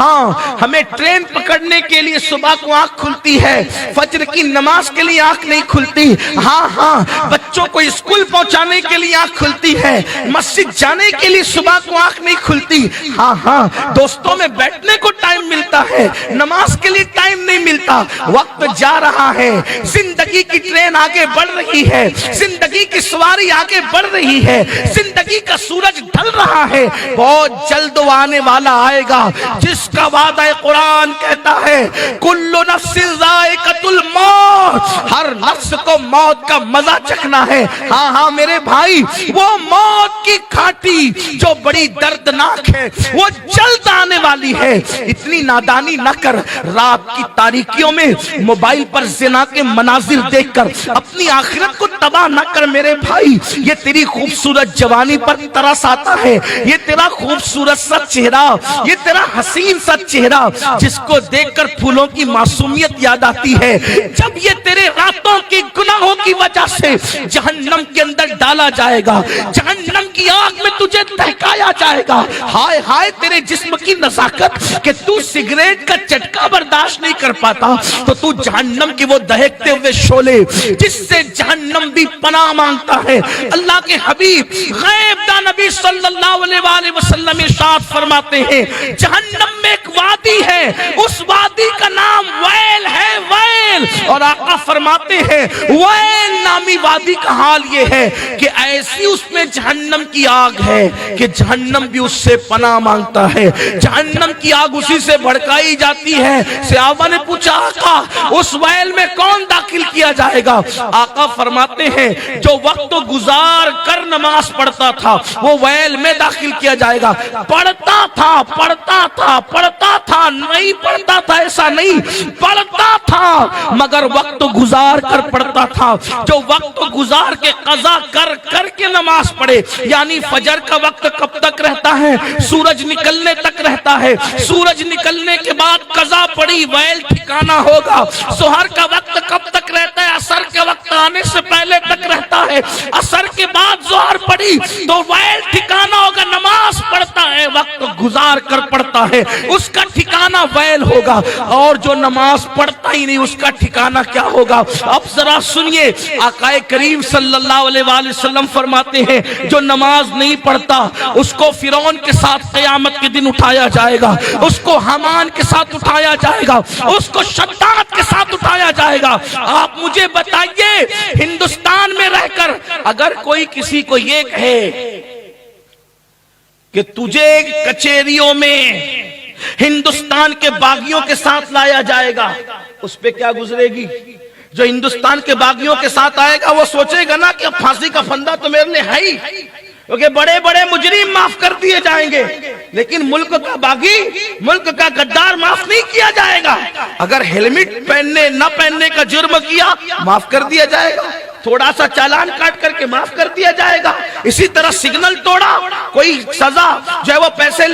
ہاں ہمیں ٹرین پکڑنے کے لیے صبح کو آنکھ کھلتی ہے، فجر کی نماز کے لیے آنکھ نہیں کھلتی، ہاں بچوں کو اسکول پہنچانے کے لیے آنکھ کھلتی ہے، مسجد جانے کے لیے صبح کو آنکھ نہیں کھلتی، ہاں دوستوں میں بیٹھنے کو ٹائم ملتا ہے، نماز کے لیے ٹائم نہیں ملتا۔ وقت جا رہا ہے، زندگی کی ٹرین آگے بڑھ رہی ہے، زندگی کی سواری آگے بڑھ رہی ہے، زندگی کا سورج ڈھل رہا ہے، بہت جلد وہ آنے والا آئے گا جس کا وعدہ قرآن کہتا ہے کل نفس ذائقۃ الموت، ہر نفس کو موت کا مزہ چکھنا ہے۔ ہاں میرے بھائی، وہ موت کی کھاٹی جو بڑی دردناک ہے وہ جلد آنے والی ہے۔ اتنی نادانی نہ کر، رات کی تاریکیوں میں موبائل پر زنا کے مناظر دیکھ کر اپنی آخرت کو تباہ نہ کر میرے بھائی۔ یہ تیری خوبصورت جوانی پر ترس آتا ہے، یہ تیرا خوبصورت سا چہرہ، یہ تیرا حسین سا چہرہ جس کو دیکھ کر پھولوں کی معصومیت یاد آتی ہے، جب یہ تیرے راتوں کے گناہوں کی وجہ سے جہنم کے اندر ڈالا جائے گا، جہنم کی آگ میں تجھے دہکایا جائے گا۔ ہائے ہائے تیرے جسم کی نزاکت کہ تو سگریٹ کا چٹکا برداشت نہیں کر پاتا، تو تو جہنم کی وہ دہکتے ہوئے شعلے جس سے جہنم بھی پناہ مانگتا ہے۔ اللہ کے حبیب غیب دان نبی صلی اللہ علیہ وآلہ وسلم ارشاد فرماتے ہیں جہنم میں ایک وادی ہے، اس وادی کا نام ویل ہے، ویل، اور آقا فرماتے ہیں ویل نامی وادی کا حال یہ ہے کہ ایسی اس میں جہنم کی آگ ہے کہ جہنم بھی اس سے پناہ مانگتا ہے، جہنم کی آگ اسی سے بھڑکائی جاتی ہے۔ صحابہ نے پوچھا آقا اس ویل میں کون داخل کیا جائے گا؟ آقا فرماتے ہیں جو وقت گزار کر نماز پڑھتا تھا وہ ویل میں داخل کیا جائے گا۔ پڑھتا تھا نہیں پڑھتا تھا ایسا نہیں، پڑھتا تھا مگر وقت گزار کر پڑھتا تھا۔ جو وقت گزار کے قضا کر کے نماز پڑھے، یعنی فجر کا وقت کب تک رہتا ہے؟ سورج نکلنے تک رہتا ہے، سورج نکلنے کے بعد قضا پڑھی ویل ٹھکانا ہوگا۔ ظہر کا وقت کب تک رہتا ہے؟ عصر کے وقت آنے سے پہلے تک رہتا ہے، عصر کے بعد ظہر پڑھی تو ویل ٹھکانا ہوگا۔ نماز پڑھتا ہے وقت گزار کر پڑھتا ہے اس کا ٹھکانہ ویل ہوگا، اور جو نماز پڑھتا ہی نہیں اس کا ٹھکانہ کیا ہوگا؟ اب ذرا سنیے، آقا کریم صلی اللہ علیہ وآلہ وسلم فرماتے ہیں جو نماز نہیں پڑھتا اس کو فرعون کے ساتھ قیامت کے دن اٹھایا جائے گا، اس کو حامان کے ساتھ اٹھایا جائے گا، اس کو شداد کے ساتھ اٹھایا جائے گا۔ آپ مجھے بتائیے ہندوستان میں رہ کر اگر کوئی کسی کو یہ کہے کہ تجھے کچہریوں میں ہندوستان کے باغیوں کے ساتھ لایا جائے گا، اس پہ کیا گزرے گی؟ جو ہندوستان کے باغیوں کے ساتھ آئے گا وہ سوچے گا نا کہ اب پھانسی کا پھندا تو میرے لیے ہے ہی، کیونکہ بڑے بڑے مجرم معاف کر دیے جائیں گے، لیکن ملک کا باغی، ملک کا غدار معاف نہیں کیا جائے گا۔ اگر ہیلمٹ پہننے نہ پہننے کا جرم کیا معاف کر دیا جائے گا، تھوڑا سا چالان کاٹ کر کے معاف کر دیا جائے گا۔ اسی طرح سگنل توڑا، کوئی سزا جو ہے وہ پیسے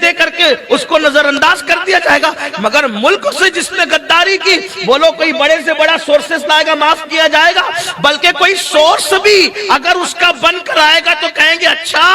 دے کر کے اس کو نظر انداز کر دیا جائے گا، مگر ملک سے جس نے غداری کی بولو کوئی بڑے سے بڑا سورسز لائے گا معاف کیا جائے گا، بلکہ کوئی سورس بھی اگر اس کا بن کر آئے گا تو کہیں گے اچھا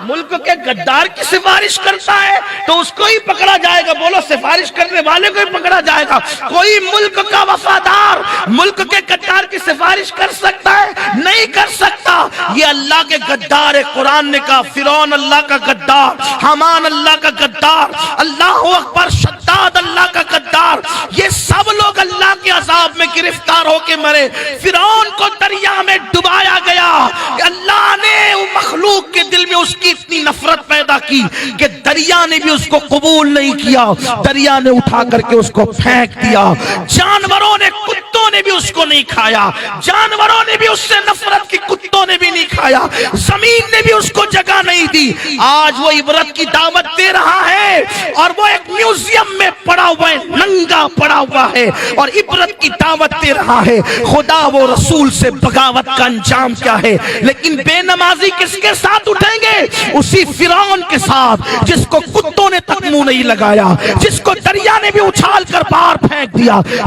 ملک کے غدار کی سفارش کرتا ہے تو اس کو ہی پکڑا جائے گا، بولو سفارش کرنے والے کو ہی پکڑا جائے گا۔ کوئی ملک کا وفادار ملک کے غدار کی سفارش کر سکتا ہے؟ نہیں کر سکتا۔ یہ اللہ کے غدار ہے۔ قرآن نے کہا فرعون اللہ کا غدار، حامان اللہ کا غدار، اللہ اکبر، شداد اللہ کا غدار، یہ سب لوگ اللہ کے عذاب میں گرفتار ہو کے مرے۔ فرعون کو دریا میں ڈبایا گیا، اللہ نے مخلوق کے دل میں اس کی اتنی نفرت پیدا کی کہ دریا نے بھی اس کو قبول نہیں کیا، دریا نے اٹھا کر کے اس کو پھینک دیا۔ جانوروں نے، کتوں نے بھی اس کو نہیں کھایا، جانوروں نے بھی اس سے نفرت کی، کتوں نے بھی نہیں کھایا، زمین نے بھی اس کو جگہ نہیں دی۔ آج وہ عبرت کی دعوت دے رہا ہے اور وہ ایک میوزیم میں پڑا ہوا ہے، ننگا پڑا ہوا ہے اور عبرت کی دعوت دے رہا ہے۔ خدا و رسول سے بغاوت کا انجام کیا ہے؟ لیکن بے نمازی کس کے ساتھ اٹھیں گے؟ اسی فرعون کے ساتھ جس کو کتوں نے تک منہ نہیں لگایا، جس کو دریا نے بھی اچھال کر باہر پھینک دیا،